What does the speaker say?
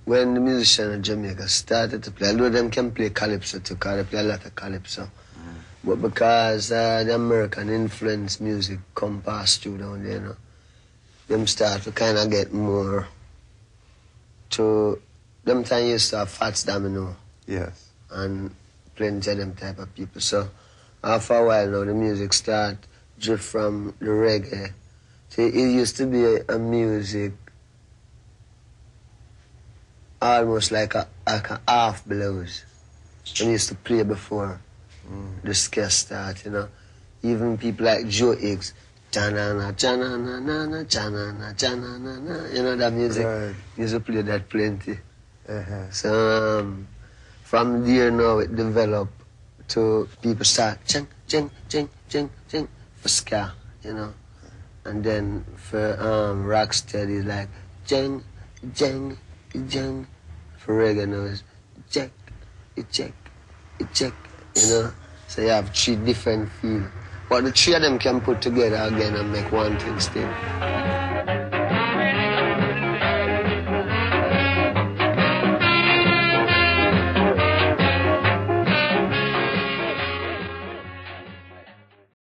when the musicians in Jamaica started to play, although them can play calypso too, because they play a lot of calypso. But because the American influence music come past through down there, you know, them start to kind of get more to, them time used to have Fats Domino. Yes. And plenty of them type of people. So after a while now, the music start drift from the reggae. See, it used to be a music almost like a half blues. When used to play before the ska start, you know. Even people like Joe Higgs, cha-na-na, cha-na-na-na-na, cha-na-na, cha-na-na-na, you know that music? Right. Used to play that plenty. So from there now it developed to people start ching, ching, ching, ching, ching for ska, you know. And then for rocksteady like jing, jing, jing. For reggae now it's check, check, check, you know. So you have three different feels. But the three of them can put together again and make one thing still.